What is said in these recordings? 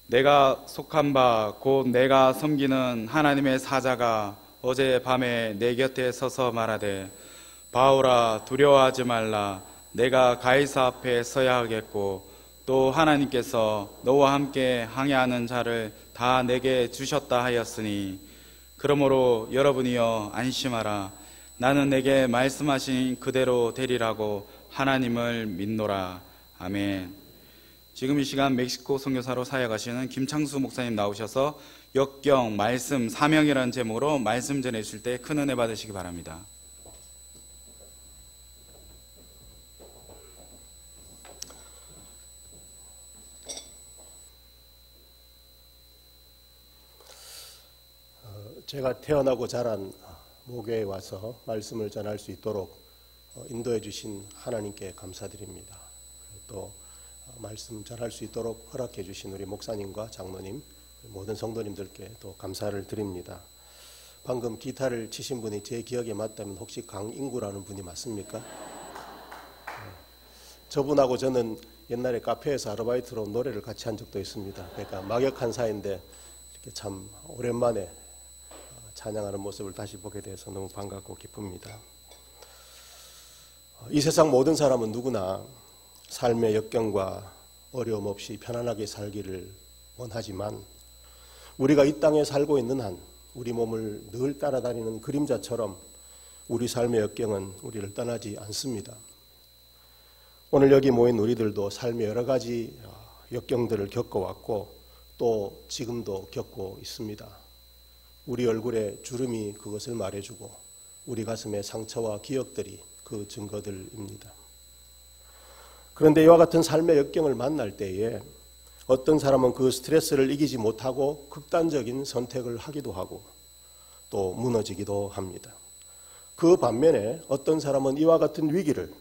내가 속한 바 곧 내가 섬기는 하나님의 사자가 어젯밤에 내 곁에 서서 말하되 바울아 두려워하지 말라. 내가 가이사 앞에 서야 하겠고 또 하나님께서 너와 함께 항해하는 자를 다 내게 주셨다 하였으니 그러므로 여러분이여 안심하라. 나는 내게 말씀하신 그대로 되리라고 하나님을 믿노라. 아멘. 지금 이 시간 멕시코 선교사로 사역하시는 김창수 목사님 나오셔서 역경, 말씀, 사명이라는 제목으로 말씀 전해주실 때 큰 은혜 받으시기 바랍니다. 제가 태어나고 자란 모교에 와서 말씀을 전할 수 있도록 인도해 주신 하나님께 감사드립니다. 또 말씀 전할 수 있도록 허락해 주신 우리 목사님과 장로님, 모든 성도님들께 또 감사를 드립니다. 방금 기타를 치신 분이 제 기억에 맞다면 혹시 강인구라는 분이 맞습니까? 저분하고 저는 옛날에 카페에서 아르바이트로 노래를 같이 한 적도 있습니다. 그러니까 막역한 사이인데 이렇게 참 오랜만에 찬양하는 모습을 다시 보게 돼서 너무 반갑고 기쁩니다. 이 세상 모든 사람은 누구나 삶의 역경과 어려움 없이 편안하게 살기를 원하지만 우리가 이 땅에 살고 있는 한 우리 몸을 늘 따라다니는 그림자처럼 우리 삶의 역경은 우리를 떠나지 않습니다. 오늘 여기 모인 우리들도 삶의 여러 가지 역경들을 겪어왔고 또 지금도 겪고 있습니다. 우리 얼굴에 주름이 그것을 말해주고 우리 가슴의 상처와 기억들이 그 증거들입니다. 그런데 이와 같은 삶의 역경을 만날 때에 어떤 사람은 그 스트레스를 이기지 못하고 극단적인 선택을 하기도 하고 또 무너지기도 합니다. 그 반면에 어떤 사람은 이와 같은 위기를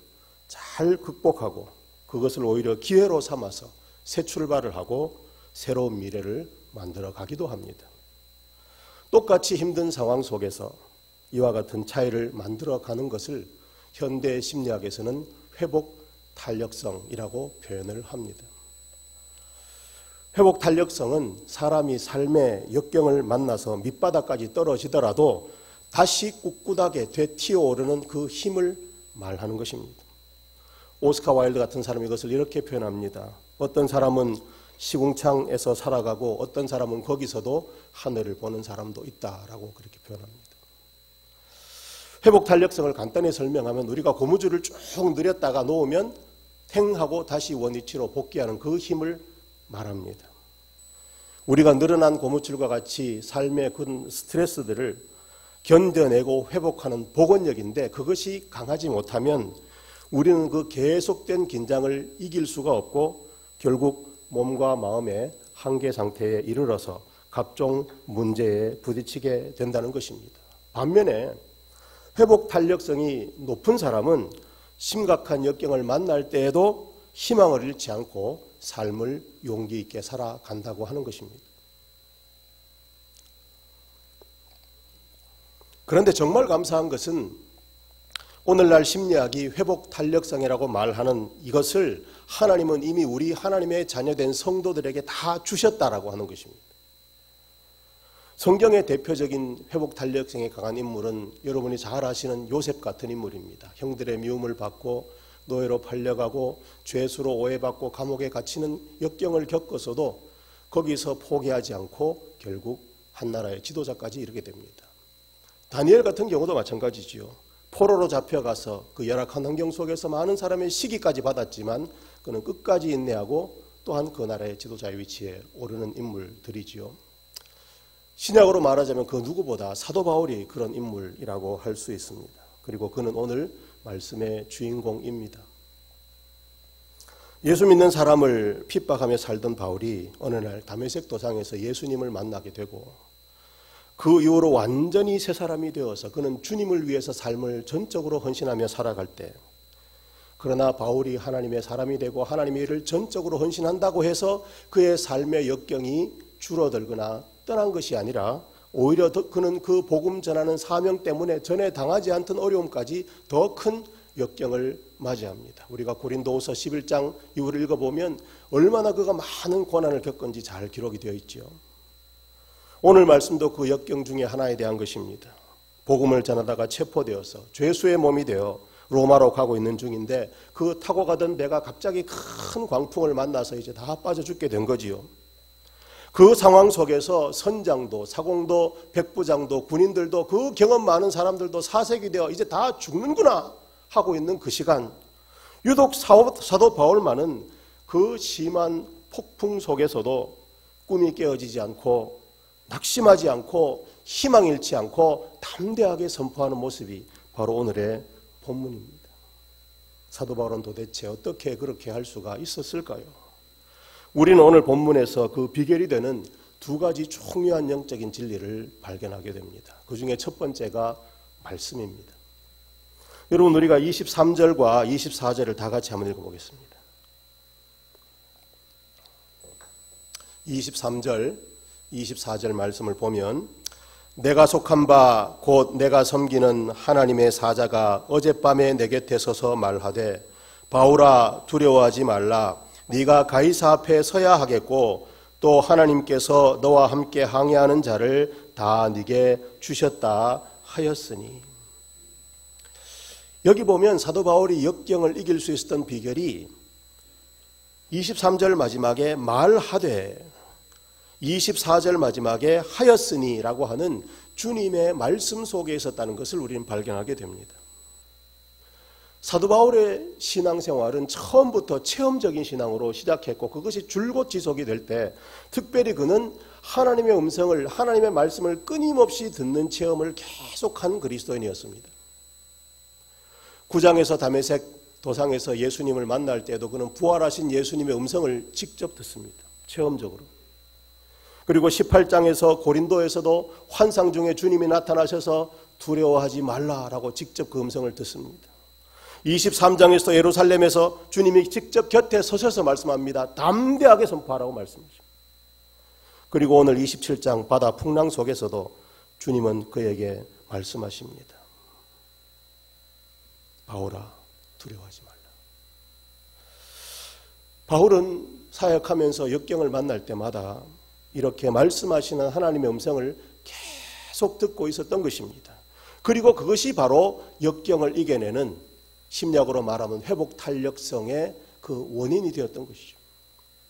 잘 극복하고 그것을 오히려 기회로 삼아서 새 출발을 하고 새로운 미래를 만들어 가기도 합니다. 똑같이 힘든 상황 속에서 이와 같은 차이를 만들어 가는 것을 현대 심리학에서는 회복 탄력성이라고 표현을 합니다. 회복 탄력성은 사람이 삶의 역경을 만나서 밑바닥까지 떨어지더라도 다시 꿋꿋하게 되튀어오르는 그 힘을 말하는 것입니다. 오스카 와일드 같은 사람이 이것을 이렇게 표현합니다. 어떤 사람은 시궁창에서 살아가고 어떤 사람은 거기서도 하늘을 보는 사람도 있다라고 그렇게 표현합니다. 회복 탄력성을 간단히 설명하면 우리가 고무줄을 쭉 늘였다가 놓으면 탱 하고 다시 원위치로 복귀하는 그 힘을 말합니다. 우리가 늘어난 고무줄과 같이 삶의 그 스트레스들을 견뎌내고 회복하는 복원력인데 그것이 강하지 못하면 우리는 그 계속된 긴장을 이길 수가 없고 결국 몸과 마음의 한계 상태에 이르러서 각종 문제에 부딪히게 된다는 것입니다. 반면에 회복 탄력성이 높은 사람은 심각한 역경을 만날 때에도 희망을 잃지 않고 삶을 용기 있게 살아간다고 하는 것입니다. 그런데 정말 감사한 것은 오늘날 심리학이 회복 탄력성이라고 말하는 이것을 하나님은 이미 우리 하나님의 자녀된 성도들에게 다 주셨다라고 하는 것입니다. 성경의 대표적인 회복 탄력성에 강한 인물은 여러분이 잘 아시는 요셉 같은 인물입니다. 형들의 미움을 받고 노예로 팔려가고 죄수로 오해받고 감옥에 갇히는 역경을 겪어서도 거기서 포기하지 않고 결국 한 나라의 지도자까지 이르게 됩니다. 다니엘 같은 경우도 마찬가지지요. 포로로 잡혀가서 그 열악한 환경 속에서 많은 사람의 시기까지 받았지만 그는 끝까지 인내하고 또한 그 나라의 지도자의 위치에 오르는 인물들이지요. 신약으로 말하자면 그 누구보다 사도 바울이 그런 인물이라고 할 수 있습니다. 그리고 그는 오늘 말씀의 주인공입니다. 예수 믿는 사람을 핍박하며 살던 바울이 어느 날 다메섹 도상에서 예수님을 만나게 되고 그 이후로 완전히 새 사람이 되어서 그는 주님을 위해서 삶을 전적으로 헌신하며 살아갈 때 그러나 바울이 하나님의 사람이 되고 하나님의 일을 전적으로 헌신한다고 해서 그의 삶의 역경이 줄어들거나 떠난 것이 아니라 오히려 그는 그 복음 전하는 사명 때문에 전에 당하지 않던 어려움까지 더 큰 역경을 맞이합니다. 우리가 고린도후서 11장 이후를 읽어보면 얼마나 그가 많은 고난을 겪은지 잘 기록이 되어 있죠. 오늘 말씀도 그 역경 중에 하나에 대한 것입니다. 복음을 전하다가 체포되어서 죄수의 몸이 되어 로마로 가고 있는 중인데 그 타고 가던 배가 갑자기 큰 광풍을 만나서 이제 다 빠져 죽게 된 거지요. 그 상황 속에서 선장도 사공도 백부장도 군인들도 그 경험 많은 사람들도 사색이 되어 이제 다 죽는구나 하고 있는 그 시간, 유독 사도 바울만은 그 심한 폭풍 속에서도 꿈이 깨어지지 않고 낙심하지 않고 희망 잃지 않고 담대하게 선포하는 모습이 바로 오늘의 본문입니다. 사도 바울은 도대체 어떻게 그렇게 할 수가 있었을까요? 우리는 오늘 본문에서 그 비결이 되는 두 가지 중요한 영적인 진리를 발견하게 됩니다. 그 중에 첫 번째가 말씀입니다. 여러분, 우리가 23절과 24절을 다 같이 한번 읽어보겠습니다. 23절, 24절 말씀을 보면 내가 속한 바 곧 내가 섬기는 하나님의 사자가 어젯밤에 내 곁에 서서 말하되 바울아 두려워하지 말라. 네가 가이사 앞에 서야 하겠고 또 하나님께서 너와 함께 항해하는 자를 다 네게 주셨다 하였으니. 여기 보면 사도 바울이 역경을 이길 수 있었던 비결이 23절 마지막에 말하되 24절 마지막에 하였으니라고 하는 주님의 말씀 속에 있었다는 것을 우리는 발견하게 됩니다. 사도 바울의 신앙생활은 처음부터 체험적인 신앙으로 시작했고 그것이 줄곧 지속이 될 때 특별히 그는 하나님의 음성을, 하나님의 말씀을 끊임없이 듣는 체험을 계속한 그리스도인이었습니다. 9장에서 다메섹 도상에서 예수님을 만날 때도 그는 부활하신 예수님의 음성을 직접 듣습니다. 체험적으로. 그리고 18장에서 고린도에서도 환상 중에 주님이 나타나셔서 두려워하지 말라라고 직접 그 음성을 듣습니다. 23장에서 예루살렘에서 주님이 직접 곁에 서셔서 말씀합니다. 담대하게 선포하라고 말씀하십니다. 그리고 오늘 27장 바다 풍랑 속에서도 주님은 그에게 말씀하십니다. 바울아 두려워하지 말라. 바울은 사역하면서 역경을 만날 때마다 이렇게 말씀하시는 하나님의 음성을 계속 듣고 있었던 것입니다. 그리고 그것이 바로 역경을 이겨내는 심리학으로 말하면 회복 탄력성의 그 원인이 되었던 것이죠.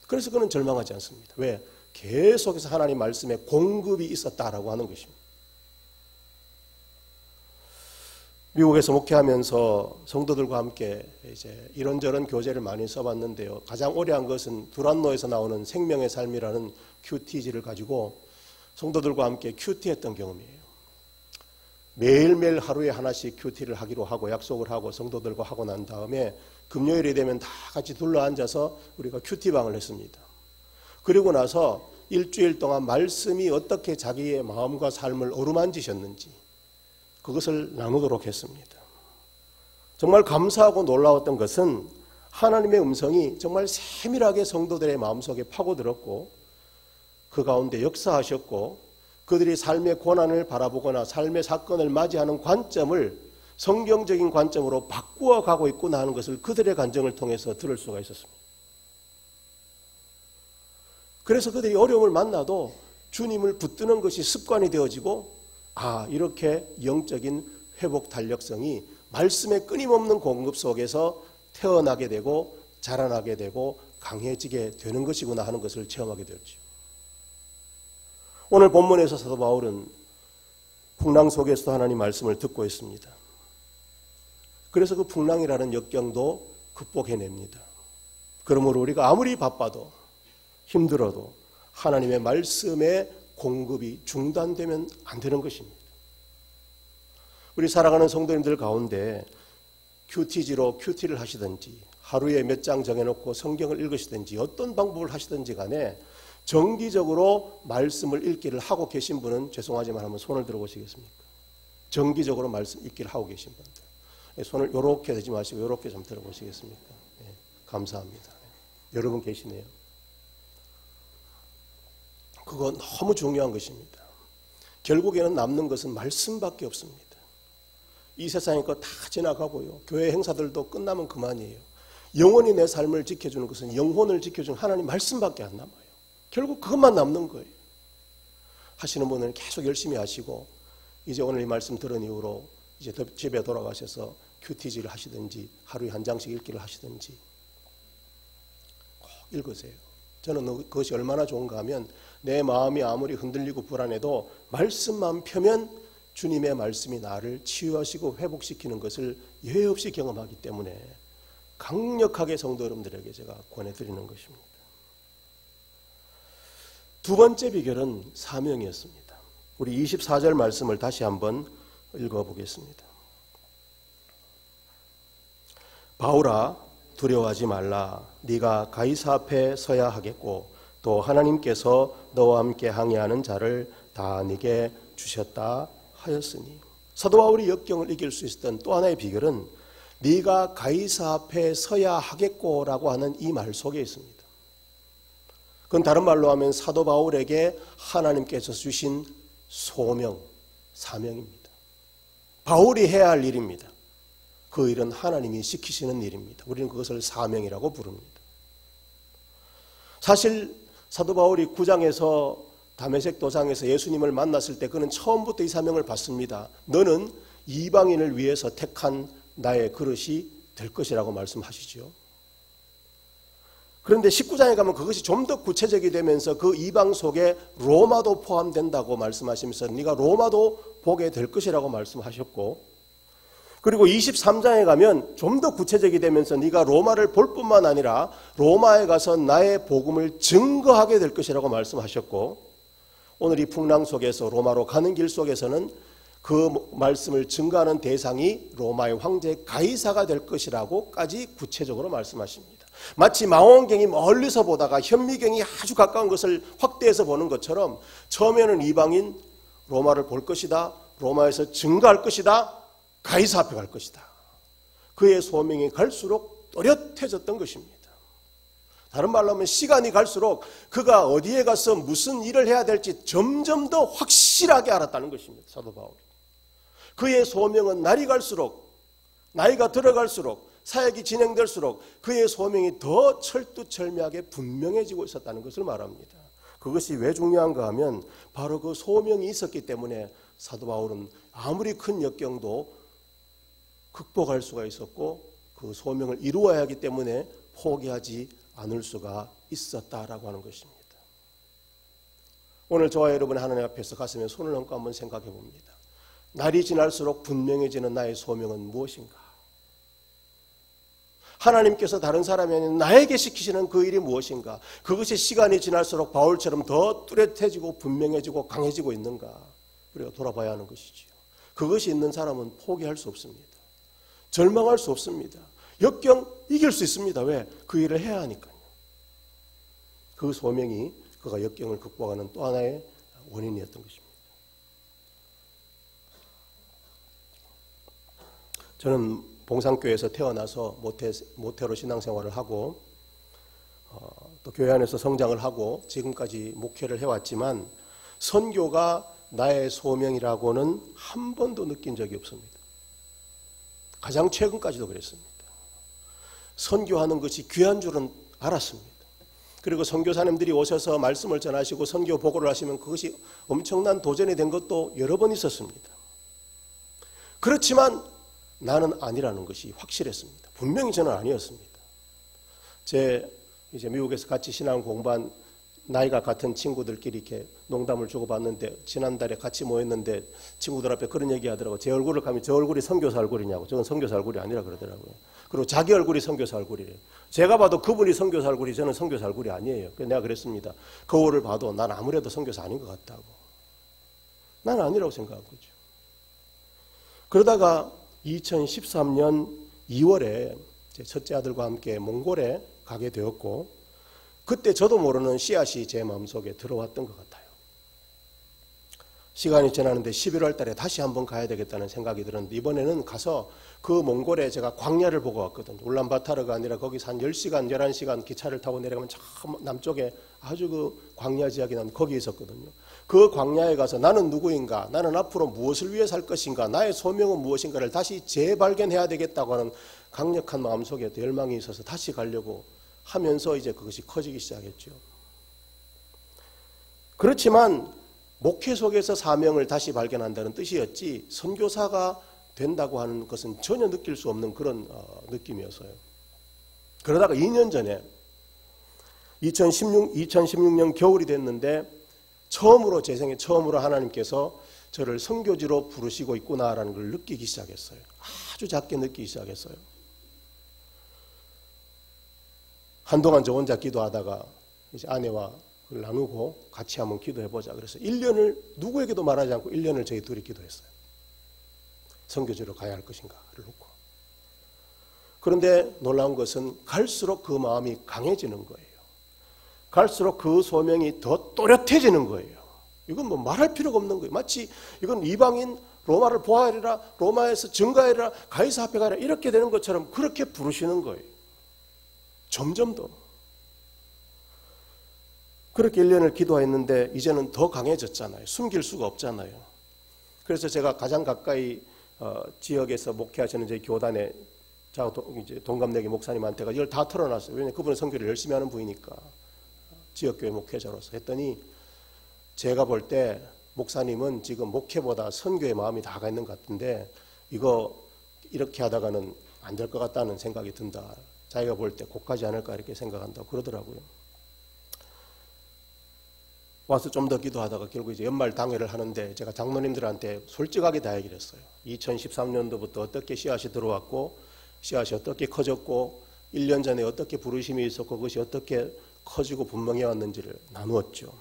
그래서 그는 절망하지 않습니다. 왜? 계속해서 하나님 말씀에 공급이 있었다라고 하는 것입니다. 미국에서 목회하면서 성도들과 함께 이제 이런저런 교재를 많이 써봤는데요. 가장 오래 한 것은 두란노에서 나오는 생명의 삶이라는 큐티지를 가지고 성도들과 함께 큐티했던 경험이에요. 매일매일 하루에 하나씩 큐티를 하기로 하고 약속을 하고 성도들과 하고 난 다음에 금요일이 되면 다 같이 둘러앉아서 우리가 큐티방을 했습니다. 그리고 나서 일주일 동안 말씀이 어떻게 자기의 마음과 삶을 어루만지셨는지 그것을 나누도록 했습니다. 정말 감사하고 놀라웠던 것은 하나님의 음성이 정말 세밀하게 성도들의 마음속에 파고들었고 그 가운데 역사하셨고 그들이 삶의 고난을 바라보거나 삶의 사건을 맞이하는 관점을 성경적인 관점으로 바꾸어 가고 있구나 하는 것을 그들의 간증을 통해서 들을 수가 있었습니다. 그래서 그들이 어려움을 만나도 주님을 붙드는 것이 습관이 되어지고 이렇게 영적인 회복 탄력성이 말씀의 끊임없는 공급 속에서 태어나게 되고 자라나게 되고 강해지게 되는 것이구나 하는 것을 체험하게 되었죠. 오늘 본문에서 사도 바울은 풍랑 속에서 하나님 말씀을 듣고 있습니다. 그래서 그 풍랑이라는 역경도 극복해냅니다. 그러므로 우리가 아무리 바빠도 힘들어도 하나님의 말씀의 공급이 중단되면 안 되는 것입니다. 우리 살아가는 성도님들 가운데 큐티지로 큐티를 하시든지 하루에 몇 장 정해놓고 성경을 읽으시든지 어떤 방법을 하시든지 간에 정기적으로 말씀을 읽기를 하고 계신 분은 죄송하지만 한번 손을 들어보시겠습니까? 정기적으로 말씀 읽기를 하고 계신 분들. 손을 이렇게 대지 마시고 이렇게 좀 들어보시겠습니까? 네, 감사합니다. 여러분 계시네요. 그건 너무 중요한 것입니다. 결국에는 남는 것은 말씀밖에 없습니다. 이 세상의 것 다 지나가고요. 교회 행사들도 끝나면 그만이에요. 영원히 내 삶을 지켜주는 것은 영혼을 지켜주는 하나님 말씀밖에 안 남아요. 결국 그것만 남는 거예요. 하시는 분은 계속 열심히 하시고 이제 오늘 이 말씀 들은 이후로 이제 집에 돌아가셔서 큐티지를 하시든지 하루에 한 장씩 읽기를 하시든지 꼭 읽으세요. 저는 그것이 얼마나 좋은가 하면 내 마음이 아무리 흔들리고 불안해도 말씀만 펴면 주님의 말씀이 나를 치유하시고 회복시키는 것을 예외 없이 경험하기 때문에 강력하게 성도 여러분들에게 제가 권해드리는 것입니다. 두 번째 비결은 사명이었습니다. 우리 24절 말씀을 다시 한번 읽어보겠습니다. 바울아 두려워하지 말라. 네가 가이사 앞에 서야 하겠고 또 하나님께서 너와 함께 항해하는 자를 다 네게 주셨다 하였으니. 사도 바울이 역경을 이길 수 있었던 또 하나의 비결은 네가 가이사 앞에 서야 하겠고라고 하는 이 말 속에 있습니다. 그건 다른 말로 하면 사도 바울에게 하나님께서 주신 소명, 사명입니다. 바울이 해야 할 일입니다. 그 일은 하나님이 시키시는 일입니다. 우리는 그것을 사명이라고 부릅니다. 사실 사도 바울이 9장에서 다메섹 도상에서 예수님을 만났을 때 그는 처음부터 이 사명을 받습니다. 너는 이방인을 위해서 택한 나의 그릇이 될 것이라고 말씀하시죠. 그런데 19장에 가면 그것이 좀 더 구체적이 되면서 그 이방 속에 로마도 포함된다고 말씀하시면서 네가 로마도 보게 될 것이라고 말씀하셨고, 그리고 23장에 가면 좀 더 구체적이 되면서 네가 로마를 볼 뿐만 아니라 로마에 가서 나의 복음을 증거하게 될 것이라고 말씀하셨고, 오늘 이 풍랑 속에서 로마로 가는 길 속에서는 그 말씀을 증거하는 대상이 로마의 황제 가이사가 될 것이라고까지 구체적으로 말씀하십니다. 마치 망원경이 멀리서 보다가 현미경이 아주 가까운 것을 확대해서 보는 것처럼 처음에는 이방인 로마를 볼 것이다, 로마에서 증거할 것이다, 가이사 앞에 갈 것이다. 그의 소명이 갈수록 또렷해졌던 것입니다. 다른 말로 하면 시간이 갈수록 그가 어디에 가서 무슨 일을 해야 될지 점점 더 확실하게 알았다는 것입니다. 사도 바울이. 그의 소명은 날이 갈수록, 나이가 들어갈수록, 사역이 진행될수록 그의 소명이 더 철두철미하게 분명해지고 있었다는 것을 말합니다. 그것이 왜 중요한가 하면 바로 그 소명이 있었기 때문에 사도 바울은 아무리 큰 역경도 극복할 수가 있었고 그 소명을 이루어야 하기 때문에 포기하지 않을 수가 있었다라고 하는 것입니다. 오늘 저와 여러분 하나님 앞에서 가슴에 손을 얹고 한번 생각해 봅니다. 날이 지날수록 분명해지는 나의 소명은 무엇인가? 하나님께서 다른 사람이 아닌 나에게 시키시는 그 일이 무엇인가? 그것이 시간이 지날수록 바울처럼 더 뚜렷해지고 분명해지고 강해지고 있는가? 우리가 돌아봐야 하는 것이지요. 그것이 있는 사람은 포기할 수 없습니다. 절망할 수 없습니다. 역경 이길 수 있습니다. 왜? 그 일을 해야 하니까요. 그 소명이 그가 역경을 극복하는 또 하나의 원인이었던 것입니다. 저는 봉산교회에서 태어나서 모태로 신앙생활을 하고 또 교회 안에서 성장을 하고 지금까지 목회를 해왔지만 선교가 나의 소명이라고는 한 번도 느낀 적이 없습니다. 가장 최근까지도 그랬습니다. 선교하는 것이 귀한 줄은 알았습니다. 그리고 선교사님들이 오셔서 말씀을 전하시고 선교 보고를 하시면 그것이 엄청난 도전이 된 것도 여러 번 있었습니다. 그렇지만 나는 아니라는 것이 확실했습니다. 분명히 저는 아니었습니다. 이제 미국에서 같이 신앙 공부한 나이가 같은 친구들끼리 이렇게 농담을 주고받는데 지난달에 같이 모였는데 친구들 앞에 그런 얘기 하더라고요. 제 얼굴을 가면 저 얼굴이 선교사 얼굴이냐고. 저는 선교사 얼굴이 아니라 그러더라고요. 그리고 자기 얼굴이 선교사 얼굴이래요. 제가 봐도 그분이 선교사 얼굴이 저는 선교사 얼굴이 아니에요. 그래서 내가 그랬습니다. 거울을 봐도 난 아무래도 선교사 아닌 것 같다고. 난 아니라고 생각한 거죠. 그러다가 2013년 2월에 제 첫째 아들과 함께 몽골에 가게 되었고 그때 저도 모르는 씨앗이 제 마음속에 들어왔던 것 같아요. 시간이 지나는데 11월 달에 다시 한번 가야 되겠다는 생각이 들었는데 이번에는 가서 그 몽골에 제가 광야를 보고 왔거든요. 울란바타르가 아니라 거기서 한 10시간, 11시간 기차를 타고 내려가면 저 남쪽에 아주 그 광야 지역이 난 거기에 있었거든요. 그 광야에 가서 나는 누구인가, 나는 앞으로 무엇을 위해 살 것인가, 나의 소명은 무엇인가를 다시 재발견해야 되겠다고 하는 강력한 마음속에 열망이 있어서 다시 가려고 하면서 이제 그것이 커지기 시작했죠. 그렇지만 목회 속에서 사명을 다시 발견한다는 뜻이었지 선교사가 된다고 하는 것은 전혀 느낄 수 없는 그런 느낌이었어요. 그러다가 2년 전에 2016년 겨울이 됐는데 처음으로 제 생에 처음으로 하나님께서 저를 선교지로 부르시고 있구나라는 걸 느끼기 시작했어요. 아주 작게 느끼기 시작했어요. 한동안 저 혼자 기도하다가 이제 아내와 그걸 나누고 같이 한번 기도해보자. 그래서 1년을 누구에게도 말하지 않고 1년을 저희 둘이 기도했어요. 선교지로 가야 할 것인가를 놓고. 그런데 놀라운 것은 갈수록 그 마음이 강해지는 거예요. 갈수록 그 소명이 더 또렷해지는 거예요. 이건 뭐 말할 필요가 없는 거예요. 마치 이건 이방인 로마를 보아하리라, 로마에서 증거하리라, 가이사 앞에 가라 이렇게 되는 것처럼 그렇게 부르시는 거예요. 점점 더. 그렇게 1년을 기도했는데 이제는 더 강해졌잖아요. 숨길 수가 없잖아요. 그래서 제가 가장 가까이 지역에서 목회하시는 저희 교단에 이제 동갑내기 목사님한테가 이걸 다 털어놨어요. 왜냐하면 그분은 선교를 열심히 하는 분이니까. 지역교회 목회자로서 했더니 제가 볼 때 목사님은 지금 목회보다 선교에 마음이 다 가 있는 것 같은데 이거 이렇게 하다가는 안 될 것 같다는 생각이 든다. 자기가 볼 때 곡하지 않을까 이렇게 생각한다고 그러더라고요. 와서 좀 더 기도하다가 결국 이제 연말 당회를 하는데 제가 장로님들한테 솔직하게 다 얘기를 했어요. 2013년도부터 어떻게 씨앗이 들어왔고 씨앗이 어떻게 커졌고 1년 전에 어떻게 부르심이 있었고 그것이 어떻게 커지고 분명해 왔는지를 나누었죠.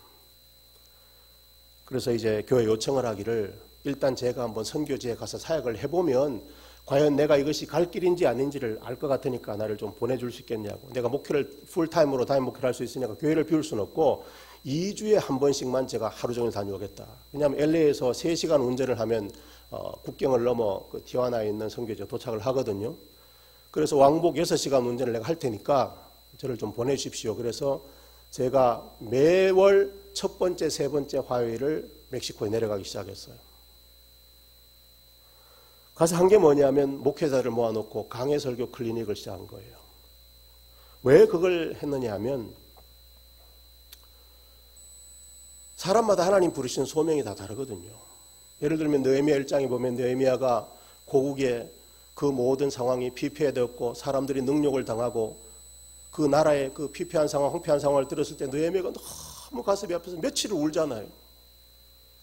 그래서 이제 교회 요청을 하기를 일단 제가 한번 선교지에 가서 사역을 해보면 과연 내가 이것이 갈 길인지 아닌지를 알 것 같으니까 나를 좀 보내줄 수 있겠냐고. 내가 목회를 풀타임으로 담임 목회를 할 수 있으니까 교회를 비울 수는 없고 2주에 한 번씩만 제가 하루 종일 다녀오겠다. 왜냐하면 LA에서 3시간 운전을 하면 국경을 넘어 그 티와나에 있는 선교지에 도착을 하거든요. 그래서 왕복 6시간 운전을 내가 할 테니까 저를 좀 보내주십시오. 그래서 제가 매월 첫 번째, 세 번째 화요일을 멕시코에 내려가기 시작했어요. 가서 한 게 뭐냐면 목회자를 모아놓고 강해 설교 클리닉을 시작한 거예요. 왜 그걸 했느냐 하면 사람마다 하나님 부르시는 소명이 다 다르거든요. 예를 들면 느헤미야 1장에 보면 느헤미야가 고국의 그 모든 상황이 피폐해되었고 사람들이 능욕을 당하고 그 나라의 그 피폐한 상황, 황폐한 상황을 들었을 때 느헤미야가 너무 가슴이 아파서 며칠을 울잖아요.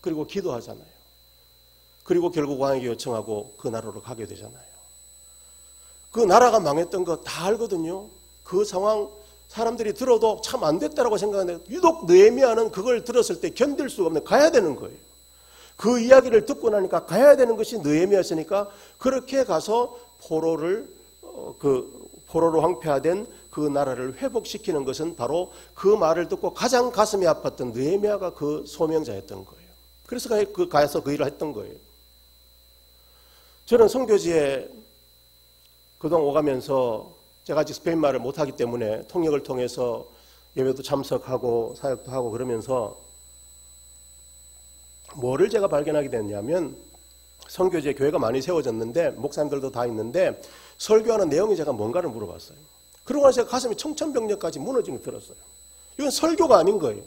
그리고 기도하잖아요. 그리고 결국 왕에게 요청하고 그 나라로 가게 되잖아요. 그 나라가 망했던 거 다 알거든요. 그 상황 사람들이 들어도 참 안 됐다라고 생각하는데 유독 느헤미야는 그걸 들었을 때 견딜 수가 없는 가야 되는 거예요. 그 이야기를 듣고 나니까 가야 되는 것이 느헤미야였으니까 그렇게 가서 포로로 황폐화된 그 나라를 회복시키는 것은 바로 그 말을 듣고 가장 가슴이 아팠던 느헤미야가 그 소명자였던 거예요. 그래서 가서 그 일을 했던 거예요. 저는 선교지에 그동안 오가면서 제가 아직 스페인말을 못하기 때문에 통역을 통해서 예배도 참석하고 사역도 하고 그러면서 뭐를 제가 발견하게 됐냐면 선교지에 교회가 많이 세워졌는데 목사님들도 다 있는데 설교하는 내용이 제가 뭔가를 물어봤어요. 그러고 나서 제가 가슴이 청천벽력까지 무너진 걸 들었어요. 이건 설교가 아닌 거예요.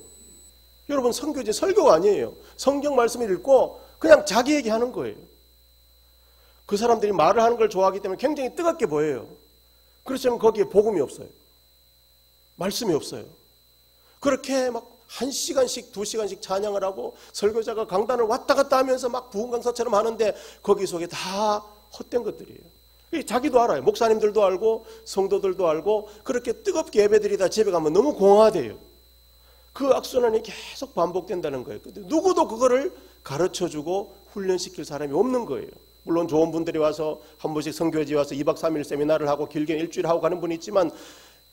여러분 선교지 설교가 아니에요. 성경 말씀을 읽고 그냥 자기 얘기하는 거예요. 그 사람들이 말을 하는 걸 좋아하기 때문에 굉장히 뜨겁게 보여요. 그렇지만 거기에 복음이 없어요. 말씀이 없어요. 그렇게 막 1시간씩 2시간씩 찬양을 하고 설교자가 강단을 왔다 갔다 하면서 막 부흥 강사처럼 하는데 거기 속에 다 헛된 것들이에요. 자기도 알아요. 목사님들도 알고 성도들도 알고 그렇게 뜨겁게 예배드리다 집에 가면 너무 공허하대요. 그 악순환이 계속 반복된다는 거예요. 근데 누구도 그거를 가르쳐주고 훈련시킬 사람이 없는 거예요. 물론 좋은 분들이 와서 한 번씩 선교지 와서 2박 3일 세미나를 하고 길게 일주일 하고 가는 분이 있지만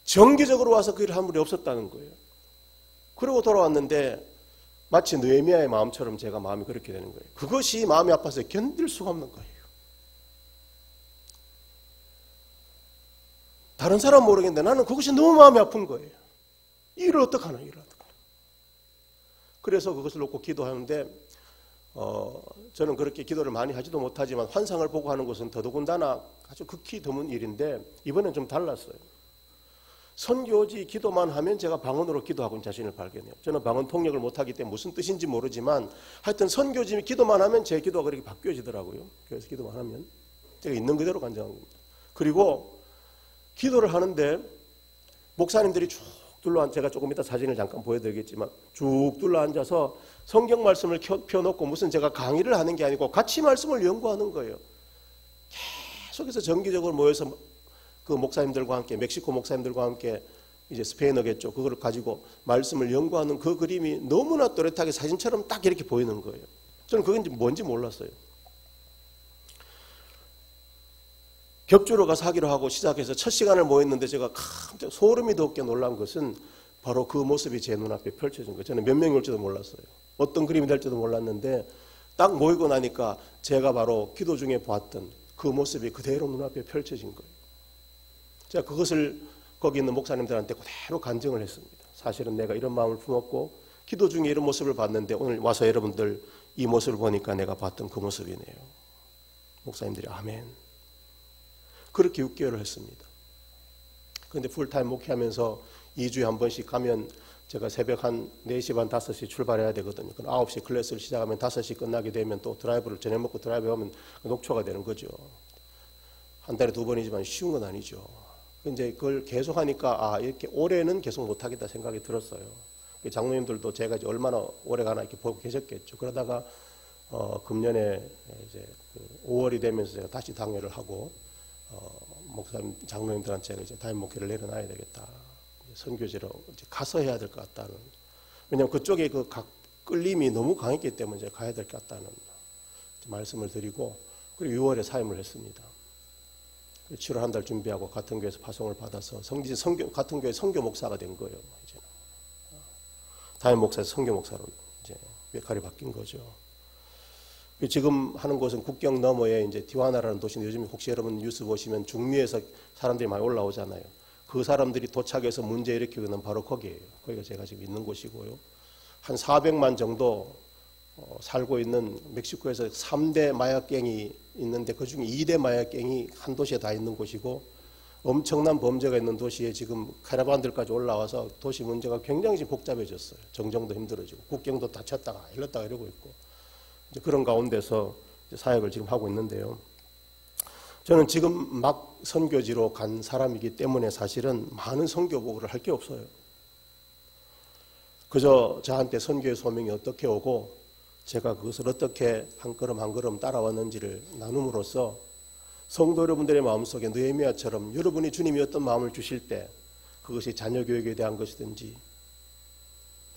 정기적으로 와서 그 일을 한 분이 없었다는 거예요. 그러고 돌아왔는데 마치 느헤미야의 마음처럼 제가 마음이 그렇게 되는 거예요. 그것이 마음이 아파서 견딜 수가 없는 거예요. 다른 사람은 모르겠는데 나는 그것이 너무 마음이 아픈 거예요. 이를 어떡하나, 이를 어떡하나. 그래서 그것을 놓고 기도하는데 저는 그렇게 기도를 많이 하지도 못하지만 환상을 보고 하는 것은 더더군다나 아주 극히 드문 일인데 이번엔 좀 달랐어요. 선교지 기도만 하면 제가 방언으로 기도하고 있는 자신을 발견해요. 저는 방언 통역을 못하기 때문에 무슨 뜻인지 모르지만 하여튼 선교지 기도만 하면 제 기도가 그렇게 바뀌어지더라고요. 그래서 기도만 하면 제가 있는 그대로 간증한 겁니다. 그리고 기도를 하는데 목사님들이 쭉 둘러앉아, 제가 조금 이따 사진을 잠깐 보여드리겠지만 쭉 둘러앉아서 성경 말씀을 펴놓고 무슨 제가 강의를 하는 게 아니고 같이 말씀을 연구하는 거예요. 계속해서 정기적으로 모여서 그 목사님들과 함께, 멕시코 목사님들과 함께 이제 스페인어겠죠. 그걸 가지고 말씀을 연구하는 그 그림이 너무나 또렷하게 사진처럼 딱 이렇게 보이는 거예요. 저는 그게 뭔지 몰랐어요. 격주로 가서 하기로 하고 시작해서 첫 시간을 모였는데 제가 깜짝 소름이 돋게 놀란 것은 바로 그 모습이 제 눈앞에 펼쳐진 거예요. 저는 몇 명이 올지도 몰랐어요. 어떤 그림이 될지도 몰랐는데 딱 모이고 나니까 제가 바로 기도 중에 봤던 그 모습이 그대로 눈앞에 펼쳐진 거예요. 제가 그것을 거기 있는 목사님들한테 그대로 간증을 했습니다. 사실은 내가 이런 마음을 품었고 기도 중에 이런 모습을 봤는데 오늘 와서 여러분들 이 모습을 보니까 내가 봤던 그 모습이네요. 목사님들이 아멘. 그렇게 6개월을 했습니다. 그런데 풀타임 목회하면서 2주에 한 번씩 가면 제가 새벽 한 4시 반 5시 출발해야 되거든요. 그럼 9시 클래스를 시작하면 5시 끝나게 되면 또 드라이브를 저녁 먹고 드라이브 하면 녹초가 되는 거죠. 한 달에 2번이지만 쉬운 건 아니죠. 이제 그걸 계속 하니까 이렇게 올해는 계속 못하겠다 생각이 들었어요. 장로님들도 제가 이제 얼마나 오래 가나 이렇게 보고 계셨겠죠. 그러다가 금년에 이제 5월이 되면서 제가 다시 당회를 하고 목사님 장로님들한테 제가 이제 담임 목회를 내려놔야 되겠다. 선교지로 이제 가서 해야 될 것 같다는. 왜냐하면 그쪽에 그 끌림이 너무 강했기 때문에 이제 가야 될 것 같다는 말씀을 드리고 그리고 6월에 사임을 했습니다. 7월 한 달 준비하고 같은 교회에서 파송을 받아서 같은 교회 선교 목사가 된 거예요. 이제 담임 목사에서 선교 목사로 이제 역할이 바뀐 거죠. 지금 하는 곳은 국경 너머에 이제 티화나라는 도시인데 요즘 혹시 여러분 뉴스 보시면 중미에서 사람들이 많이 올라오잖아요. 그 사람들이 도착해서 문제 일으키고 있는 바로 거기에요. 거기가 제가 지금 있는 곳이고요. 한 400만 정도 살고 있는 멕시코에서 3대 마약갱이 있는데 그중에 2대 마약갱이 한 도시에 다 있는 곳이고 엄청난 범죄가 있는 도시에 지금 카라반들까지 올라와서 도시 문제가 굉장히 지금 복잡해졌어요. 정정도 힘들어지고 국경도 닫혔다가 열렸다가 이러고 있고 이제 그런 가운데서 이제 사역을 지금 하고 있는데요. 저는 지금 막 선교지로 간 사람이기 때문에 사실은 많은 선교 보고를 할 게 없어요. 그저 저한테 선교의 소명이 어떻게 오고 제가 그것을 어떻게 한 걸음 한 걸음 따라왔는지를 나눔으로써 성도 여러분들의 마음속에 느헤미야처럼 여러분이 주님이 어떤 마음을 주실 때 그것이 자녀교육에 대한 것이든지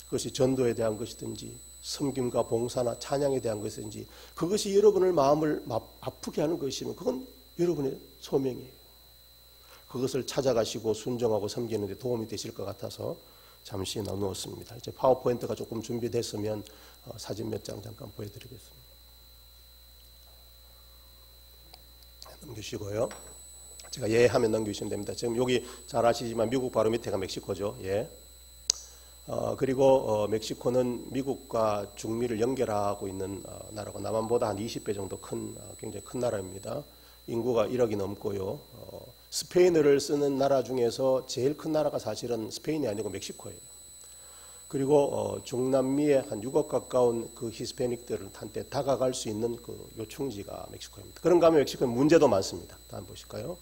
그것이 전도에 대한 것이든지 섬김과 봉사나 찬양에 대한 것이든지 그것이 여러분의 마음을 아프게 하는 것이면 그건 여러분의 소명이에요. 그것을 찾아가시고 순종하고 섬기는 데 도움이 되실 것 같아서 잠시 나누었습니다. 이제 파워포인트가 조금 준비됐으면 사진 몇 장 잠깐 보여드리겠습니다. 넘기시고요. 제가 예 하면 넘기시면 됩니다. 지금 여기 잘 아시지만 미국 바로 밑에가 멕시코죠. 예. 그리고 멕시코는 미국과 중미를 연결하고 있는 나라고 남한보다 한 20배 정도 큰 굉장히 큰 나라입니다. 인구가 1억이 넘고요. 스페인어를 쓰는 나라 중에서 제일 큰 나라가 사실은 스페인이 아니고 멕시코예요. 그리고 중남미에 한 6억 가까운 그 히스패닉들한테 다가갈 수 있는 그 요충지가 멕시코입니다. 그런가 하면 멕시코에 문제도 많습니다. 다음 보실까요?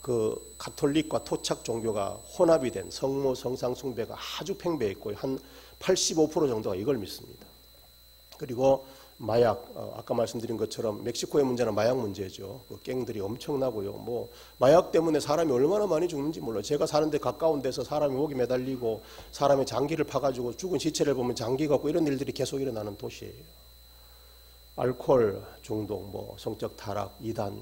그 가톨릭과 토착 종교가 혼합이 된 성모 성상 숭배가 아주 팽배해 있고 한 85% 정도가 이걸 믿습니다. 그리고 마약, 아까 말씀드린 것처럼 멕시코의 문제는 마약 문제죠. 그 갱들이 엄청나고요. 뭐 마약 때문에 사람이 얼마나 많이 죽는지 몰라요. 제가 사는 데 가까운 데서 사람이 목이 매달리고 사람의 장기를 파가지고 죽은 시체를 보면 장기 갖고 이런 일들이 계속 일어나는 도시예요. 알코올 중독, 뭐 성적 타락, 이단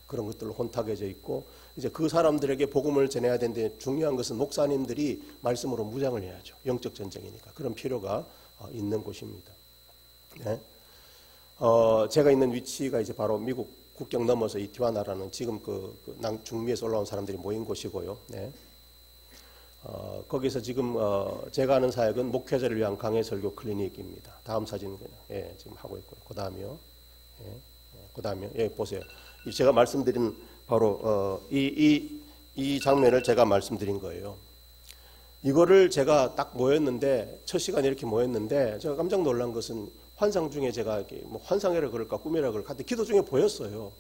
그런 것들로 혼탁해져 있고 이제 그 사람들에게 복음을 전해야 되는데 중요한 것은 목사님들이 말씀으로 무장을 해야죠. 영적 전쟁이니까. 그런 필요가 있는 곳입니다. 네. 제가 있는 위치가 이제 바로 미국 국경 넘어서 이 티와나라는 지금 중미에서 올라온 사람들이 모인 곳이고요. 네. 거기서 지금 제가 하는 사역은 목회자를 위한 강해 설교 클리닉입니다. 다음 사진 지금 하고 있고요. 그 다음이요. 그 다음이요. 보세요. 제가 말씀드린 바로 이 장면을 제가 말씀드린 거예요. 이거를 제가 딱 모였는데 첫 시간에 이렇게 모였는데 제가 깜짝 놀란 것은 환상 중에 제가 뭐 환상이라 그럴까 꿈이라 그럴까 하여튼 기도 중에 보였어요.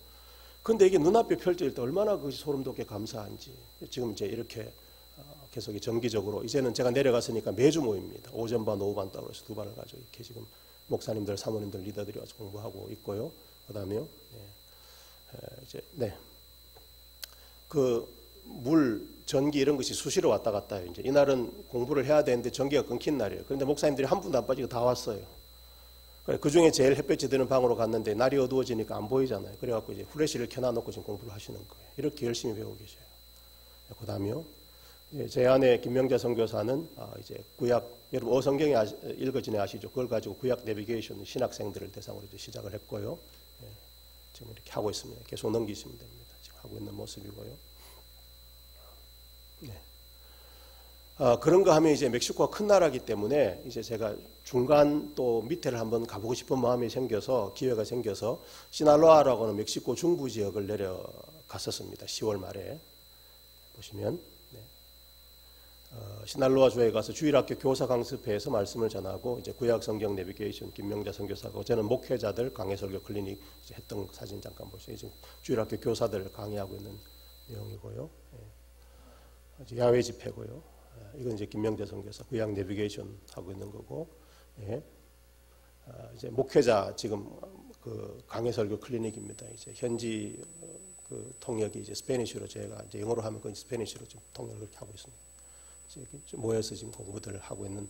근데 이게 눈앞에 펼쳐질 때 얼마나 그것이 소름 돋게 감사한지 지금 이제 이렇게 계속 정기적으로 이제는 제가 내려갔으니까 매주 모입니다. 오전 반, 오후 반 따로 해서 2반을 가지고 이렇게 지금 목사님들, 사모님들, 리더들이 와서 공부하고 있고요. 그다음에요. 물, 전기 이런 것이 수시로 왔다 갔다 해요. 이제 이날은 공부를 해야 되는데 전기가 끊긴 날이에요. 그런데 목사님들이 한 분도 안 빠지고 다 왔어요. 그 중에 제일 햇볕이 드는 방으로 갔는데 날이 어두워지니까 안 보이잖아요. 그래갖고 이제 후레쉬를 켜놔놓고 지금 공부를 하시는 거예요. 이렇게 열심히 배우고 계셔요. 그 다음에요. 제 아내 김명자 선교사는 이제 구약, 여러분 어성경에 읽어지네 아시죠? 그걸 가지고 구약 내비게이션 신학생들을 대상으로 이제 시작을 했고요. 지금 이렇게 하고 있습니다. 계속 넘기시면 됩니다. 지금 하고 있는 모습이고요. 그런 거 하면 이제 멕시코가 큰 나라이기 때문에 이제 제가 중간 또 밑에를 한번 가보고 싶은 마음이 생겨서 기회가 생겨서 시날로아라고 하는 멕시코 중부 지역을 내려갔었습니다. 10월 말에 보시면 시날로아 주에 가서 주일학교 교사 강습회에서 말씀을 전하고 이제 구약 성경 내비게이션 김명자 선교사고 저는 목회자들 강해 설교 클리닉 이제 했던 사진 잠깐 보세요. 지금 주일학교 교사들 강의하고 있는 내용이고요. 야외 집회고요. 이건 이제 김명재 선교사 구약 내비게이션 하고 있는 거고, 이제 목회자 지금 그 강해 설교 클리닉입니다. 이제 현지 그 통역이 이제 스페니쉬로 제가 이제 영어로 하면 그 스페니쉬로 좀 통역을 그렇게 하고 있습니다. 이렇게 모여서 지금 공부들을 하고 있는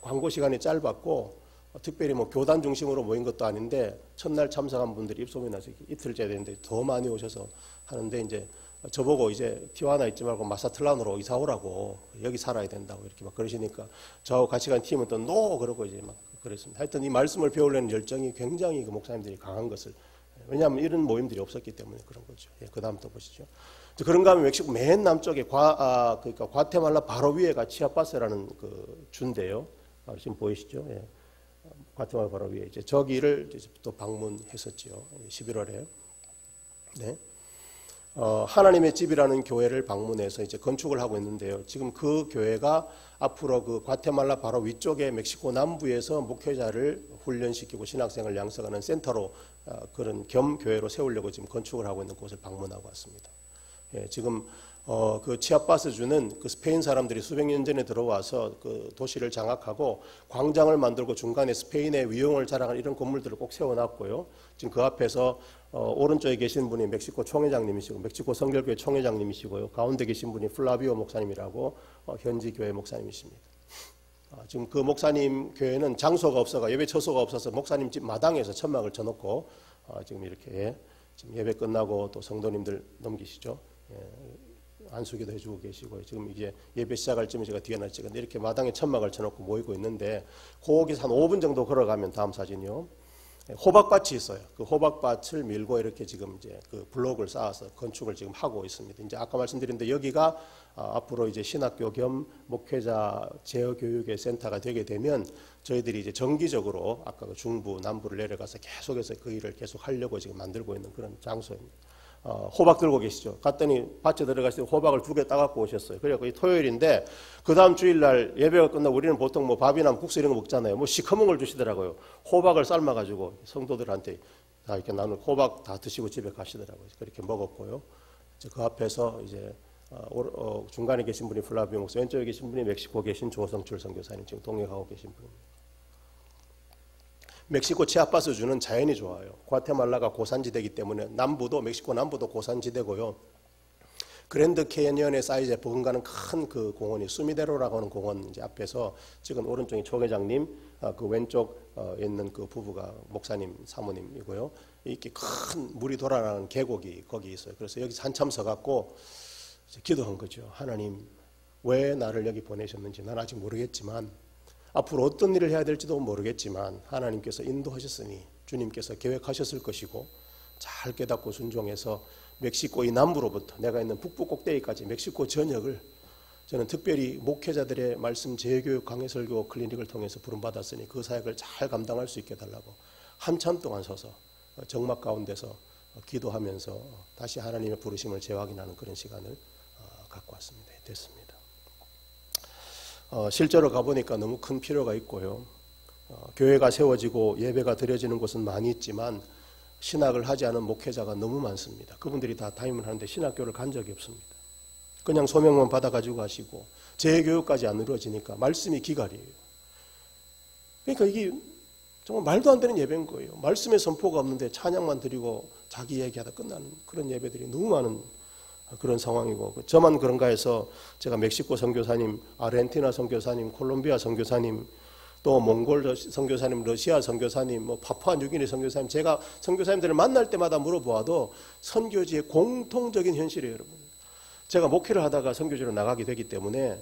광고 시간이 짧았고 특별히 뭐 교단 중심으로 모인 것도 아닌데 첫날 참석한 분들이 입소문이 나서 이틀째 되는데 더 많이 오셔서 하는데 이제 저보고 이제 티와나 있지 말고 마사틀란으로 이사 오라고 여기 살아야 된다고 이렇게 막 그러시니까 저하고 같이 간 팀은 또 노 그러고 이제 막 그랬습니다. 하여튼 이 말씀을 배우려는 열정이 굉장히 그 목사님들이 강한 것을 왜냐하면 이런 모임들이 없었기 때문에 그런 거죠. 그 다음 또 보시죠. 그런가 하면 멕시코 맨 남쪽에 그러니까 과테말라 바로 위에가 치아파스라는 그 주인데요. 지금 보이시죠? 과테말라 바로 위에 이제 저기를 이제 또 방문했었죠. 11월에. 네. 하나님의 집이라는 교회를 방문해서 이제 건축을 하고 있는데요. 지금 그 교회가 앞으로 그 과테말라 바로 위쪽에 멕시코 남부에서 목회자를 훈련시키고 신학생을 양성하는 센터로 그런 겸 교회로 세우려고 지금 건축을 하고 있는 곳을 방문하고 왔습니다. 지금 그 치아파스 주는 그 스페인 사람들이 수백 년 전에 들어와서 그 도시를 장악하고 광장을 만들고 중간에 스페인의 위용을 자랑하는 이런 건물들을 꼭 세워놨고요. 지금 그 앞에서 오른쪽에 계신 분이 멕시코 총회장님이시고 멕시코 성결교회 총회장님이시고요. 가운데 계신 분이 플라비오 목사님이라고 현지 교회 목사님이십니다. 지금 그 목사님 교회는 장소가 없어가 예배 처소가 없어서 목사님 집 마당에서 천막을 쳐놓고 지금 이렇게 지금 예배 끝나고 또 성도님들 넘기시죠. 안수기도 해주고 계시고 지금 이제 예배 시작할 쯤에 제가 뒤에 나왔지. 근데 이렇게 마당에 천막을 쳐놓고 모이고 있는데 거기서 한 5분 정도 걸어가면 다음 사진이요. 호박밭이 있어요. 그 호박밭을 밀고 이렇게 지금 이제 그 블록을 쌓아서 건축을 지금 하고 있습니다. 이제 아까 말씀드린 데 여기가 앞으로 이제 신학교 겸 목회자 제어 교육의 센터가 되게 되면 저희들이 이제 정기적으로 아까 그 중부 남부를 내려가서 계속해서 그 일을 계속 하려고 지금 만들고 있는 그런 장소입니다. 호박 들고 계시죠. 갔더니 밭에 들어가실 때 호박을 2개 따갖고 오셨어요. 그래갖고 이 토요일인데 그 다음 주일날 예배가 끝나고 우리는 보통 뭐 밥이나 국수 이런 거 먹잖아요. 뭐 시커먼 걸 주시더라고요. 호박을 삶아가지고 성도들한테 다 이렇게 나누고 호박 다 드시고 집에 가시더라고요. 그렇게 먹었고요. 그 앞에서 이제 중간에 계신 분이 플라비오 목사, 왼쪽에 계신 분이 멕시코 계신 조성출 선교사님 지금 동행하고 계신 분입니다. 멕시코 치아파스 주는 자연이 좋아요. 과테말라가 고산지대이기 때문에 남부도 멕시코 남부도 고산지대고요. 그랜드 캐니언에 쌓이제 버금가는 큰 그 공원이 수미대로라고 하는 공원 이제 앞에서 지금 오른쪽이 초 회장님, 그 왼쪽 있는 그 부부가 목사님 사모님이고요. 이렇게 큰 물이 돌아가는 계곡이 거기 있어요. 그래서 여기 한참 서갖고 기도한 거죠. 하나님, 왜 나를 여기 보내셨는지 난 아직 모르겠지만, 앞으로 어떤 일을 해야 될지도 모르겠지만 하나님께서 인도하셨으니 주님께서 계획하셨을 것이고, 잘 깨닫고 순종해서 멕시코 이 남부로부터 내가 있는 북부 꼭대기까지 멕시코 전역을 저는 특별히 목회자들의 말씀 재교육 강해설교 클리닉을 통해서 부름받았으니 그 사역을 잘 감당할 수 있게 해달라고 한참 동안 서서 적막 가운데서 기도하면서 다시 하나님의 부르심을 재확인하는 그런 시간을 갖고 왔습니다. 됐습니다. 실제로 가보니까 너무 큰 필요가 있고요. 교회가 세워지고 예배가 드려지는 곳은 많이 있지만 신학을 하지 않은 목회자가 너무 많습니다. 그분들이 다 담임을 하는데 신학교를 간 적이 없습니다. 그냥 소명만 받아가지고 가시고 재교육까지 안 이루어지니까 말씀이 기갈이에요. 그러니까 이게 정말 말도 안 되는 예배인 거예요. 말씀의 선포가 없는데 찬양만 드리고 자기 얘기하다 끝나는 그런 예배들이 너무 많은 그런 상황이고, 저만 그런가 해서 제가 멕시코 선교사님, 아르헨티나 선교사님, 콜롬비아 선교사님, 또 몽골 선교사님, 러시아 선교사님, 뭐 파푸아뉴기니 선교사님, 제가 선교사님들을 만날 때마다 물어보아도 선교지의 공통적인 현실이에요, 여러분. 제가 목회를 하다가 선교지로 나가게 되기 때문에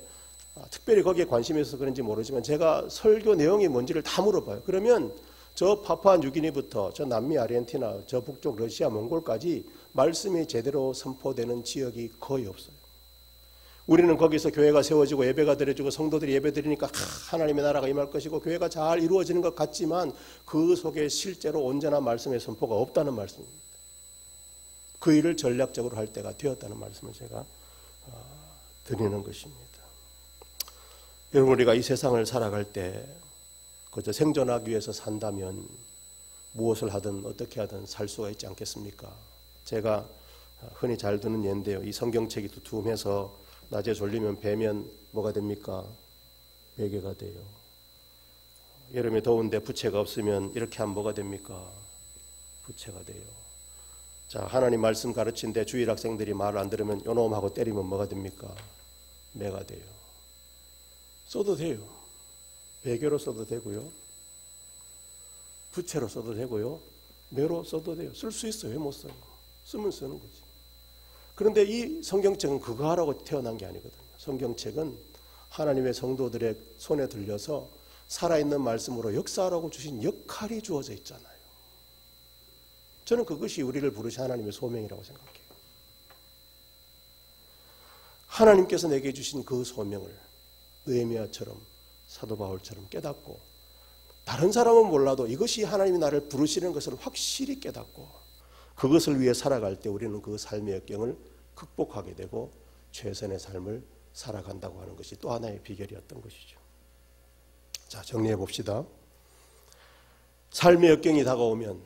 특별히 거기에 관심이 있어서 그런지 모르지만 제가 설교 내용이 뭔지를 다 물어봐요. 그러면 저 파푸아뉴기니부터 저 남미 아르헨티나, 저 북쪽 러시아, 몽골까지 말씀이 제대로 선포되는 지역이 거의 없어요. 우리는 거기서 교회가 세워지고 예배가 드려지고 성도들이 예배 드리니까 하나님의 나라가 임할 것이고 교회가 잘 이루어지는 것 같지만 그 속에 실제로 온전한 말씀의 선포가 없다는 말씀입니다. 그 일을 전략적으로 할 때가 되었다는 말씀을 제가 드리는 것입니다. 여러분, 우리가 이 세상을 살아갈 때 그저 생존하기 위해서 산다면 무엇을 하든 어떻게 하든 살 수가 있지 않겠습니까? 제가 흔히 잘 듣는 예인데요. 이 성경책이 두툼해서 낮에 졸리면 베면 뭐가 됩니까? 베개가 돼요. 여름에 더운데 부채가 없으면 이렇게 하면 뭐가 됩니까? 부채가 돼요. 자, 하나님 말씀 가르친데 주일 학생들이 말을 안 들으면 요놈하고 때리면 뭐가 됩니까? 매가 돼요. 써도 돼요. 베개로 써도 되고요. 부채로 써도 되고요. 매로 써도 돼요. 쓸 수 있어요. 왜 못 써요? 쓰면 쓰는 거지. 그런데 이 성경책은 그거 하라고 태어난 게 아니거든요. 성경책은 하나님의 성도들의 손에 들려서 살아있는 말씀으로 역사하라고 주신 역할이 주어져 있잖아요. 저는 그것이 우리를 부르신 하나님의 소명이라고 생각해요. 하나님께서 내게 주신 그 소명을 느헤미야처럼 사도 바울처럼 깨닫고, 다른 사람은 몰라도 이것이 하나님이 나를 부르시는 것을 확실히 깨닫고 그것을 위해 살아갈 때 우리는 그 삶의 역경을 극복하게 되고 최선의 삶을 살아간다고 하는 것이 또 하나의 비결이었던 것이죠. 자, 정리해 봅시다. 삶의 역경이 다가오면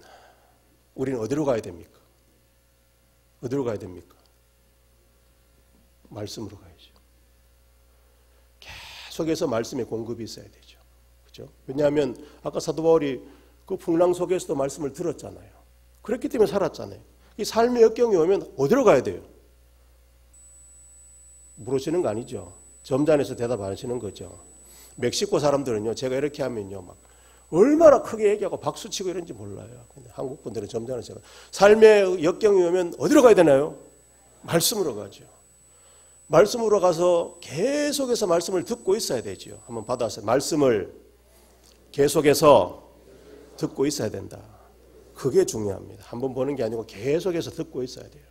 우리는 어디로 가야 됩니까? 어디로 가야 됩니까? 말씀으로 가야죠. 계속해서 말씀의 공급이 있어야 되죠. 그렇죠? 왜냐하면 아까 사도 바울이 그 풍랑 속에서도 말씀을 들었잖아요. 그렇기 때문에 살았잖아요. 이 삶의 역경이 오면 어디로 가야 돼요? 물으시는 거 아니죠. 점잖아서 대답 안 하시는 거죠. 멕시코 사람들은요, 제가 이렇게 하면요, 막 얼마나 크게 얘기하고 박수치고 이런지 몰라요. 근데 한국 분들은 점잖으세요. 삶의 역경이 오면 어디로 가야 되나요? 말씀으로 가죠. 말씀으로 가서 계속해서 말씀을 듣고 있어야 되죠. 한번 받아서 말씀을 계속해서 듣고 있어야 된다. 그게 중요합니다. 한번 보는 게 아니고 계속해서 듣고 있어야 돼요.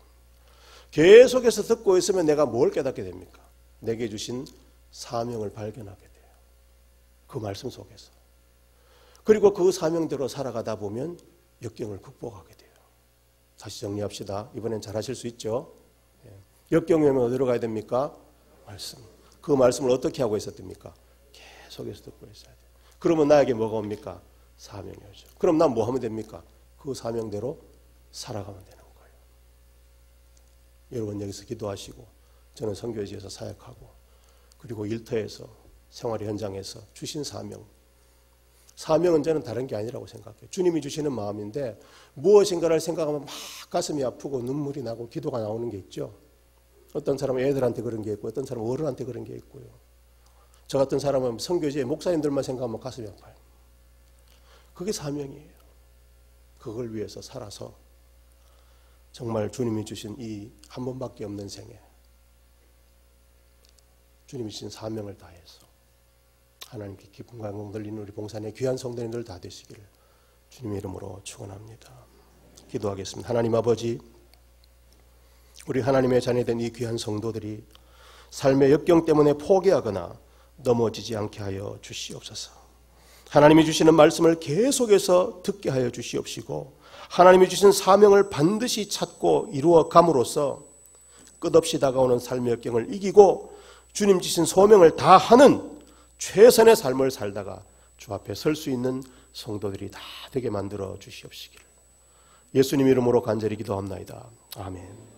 계속해서 듣고 있으면 내가 뭘 깨닫게 됩니까? 내게 주신 사명을 발견하게 돼요. 그 말씀 속에서. 그리고 그 사명대로 살아가다 보면 역경을 극복하게 돼요. 다시 정리합시다. 이번엔 잘하실 수 있죠? 역경이 오면 어디로 가야 됩니까? 말씀. 그 말씀을 어떻게 하고 있었답니까? 계속해서 듣고 있어야 돼요. 그러면 나에게 뭐가 옵니까? 사명이 오죠. 그럼 난 뭐 하면 됩니까? 그 사명대로 살아가면 되는 거예요. 여러분 여기서 기도하시고 저는 선교지에서 사역하고 그리고 일터에서 생활의 현장에서 주신 사명은 저는 다른 게 아니라고 생각해요. 주님이 주시는 마음인데 무엇인가를 생각하면 막 가슴이 아프고 눈물이 나고 기도가 나오는 게 있죠. 어떤 사람은 애들한테 그런 게 있고 어떤 사람은 어른한테 그런 게 있고요. 저 같은 사람은 선교지에 목사님들만 생각하면 가슴이 아파요. 그게 사명이에요. 그걸 위해서 살아서 정말 주님이 주신 이 한 번밖에 없는 생에 주님이 주신 사명을 다해서 하나님께 기쁨과 영광 돌리는 우리 봉산의 귀한 성도님들 다 되시기를 주님의 이름으로 축원합니다. 기도하겠습니다. 하나님 아버지, 우리 하나님의 자녀된 이 귀한 성도들이 삶의 역경 때문에 포기하거나 넘어지지 않게 하여 주시옵소서. 하나님이 주시는 말씀을 계속해서 듣게 하여 주시옵시고 하나님이 주신 사명을 반드시 찾고 이루어 감으로써 끝없이 다가오는 삶의 역경을 이기고 주님 주신 소명을 다하는 최선의 삶을 살다가 주 앞에 설 수 있는 성도들이 다 되게 만들어 주시옵시기를 예수님 이름으로 간절히 기도합나이다. 아멘.